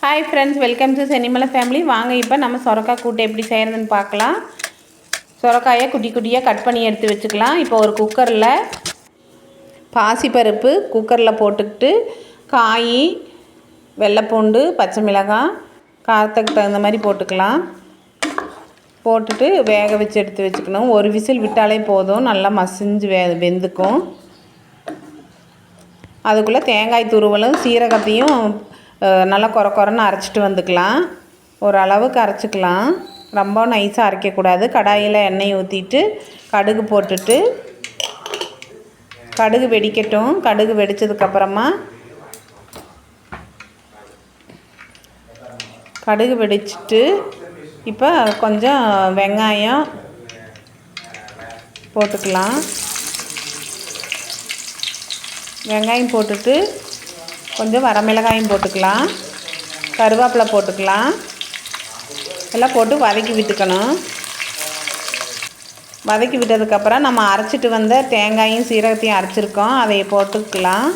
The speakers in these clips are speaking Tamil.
Hi friends, welcome to Chennimalai family. வாங்க இப்போ நம்ம சொரக்காய் கூட்டு எப்படி செய்கிறதுன்னு பார்க்கலாம். சொரக்காயை குட்டி குட்டியாக கட் பண்ணி எடுத்து வச்சுக்கலாம். இப்போ ஒரு குக்கரில் பாசிப்பருப்பு குக்கரில் போட்டுக்கிட்டு காய், வெள்ளைப்பூண்டு, பச்சை மிளகாய் காரத்துக்கு தகுந்த மாதிரி போட்டுக்கலாம். போட்டுட்டு வேக வச்சு எடுத்து வச்சுக்கணும். ஒரு விசில் விட்டாலே போதும், நல்லா மசிஞ்சு வெந்துக்கும். அதுக்குள்ளே தேங்காய் துருவலும் சீரகத்தையும் நல்லா கொரன்னு அரைச்சிட்டு வந்துக்கலாம். ஒரு அளவுக்கு அரைச்சிக்கலாம், ரொம்ப நைஸாக அரைக்கக்கூடாது. கடாயில் எண்ணெய் ஊற்றிட்டு கடுகு போட்டுட்டு கடுகு வெடிக்கட்டும். கடுகு வெடித்ததுக்கப்புறமா கடுகு வெடிச்சிட்டு இப்போ கொஞ்சம் வெங்காயம் போட்டுக்கலாம். வெங்காயம் போட்டுட்டு கொஞ்சம் வரமிளகாயும் போட்டுக்கலாம், கருவேப்பிலை போட்டுக்கலாம். எல்லாம் போட்டு வதக்கி விட்டுக்கணும். வதக்கி விட்டதுக்கப்புறம் நம்ம அரைச்சிட்டு வந்த தேங்காயும் சீரகத்தையும் அரைச்சிருக்கோம், அதை போட்டுக்கலாம்.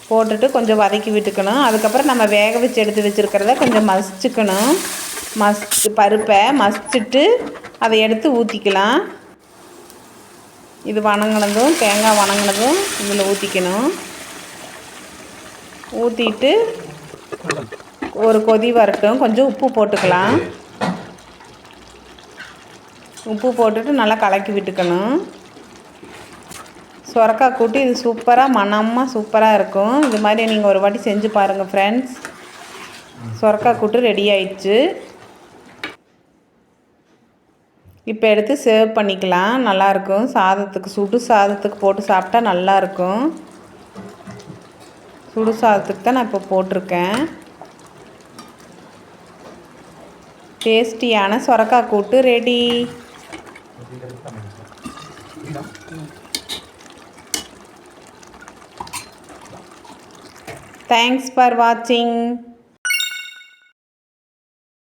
போட்டுட்டு கொஞ்சம் வதக்கி விட்டுக்கணும். அதுக்கப்புறம் நம்ம வேக வச்சு எடுத்து வச்சுருக்கிறத கொஞ்சம் மசிச்சுக்கணும். பருப்பை மசிச்சுட்டு அதை எடுத்து ஊற்றிக்கலாம். இது வணங்கினதும் தேங்காய் வணங்கினதும் இதில் ஊற்றிக்கணும். ஊற்றிட்டு ஒரு கொதி வரட்டும். கொஞ்சம் உப்பு போட்டுக்கலாம். உப்பு போட்டுட்டு நல்லா கலக்கி விட்டுக்கணும். சொரக்காய் கூட்டு இது சூப்பராக மணமாக சூப்பராக இருக்கும். இது மாதிரி நீங்கள் ஒரு வாட்டி செஞ்சு பாருங்கள் ஃப்ரெண்ட்ஸ். சொரக்காய் கூட்டு ரெடி ஆயிடுச்சு. இப்போ எடுத்து சர்வ் பண்ணிக்கலாம். நல்லாயிருக்கும். சாதத்துக்கு சுடு சாதத்துக்கு போட்டு சாப்பிட்டா நல்லாயிருக்கும். சுடு சாதத்துக்கு தான் நான் இப்போ போட்டிருக்கேன். டேஸ்டியான சொரக்காய் கூட்டு ரெடி. தேங்க்ஸ் ஃபார் வாட்சிங்.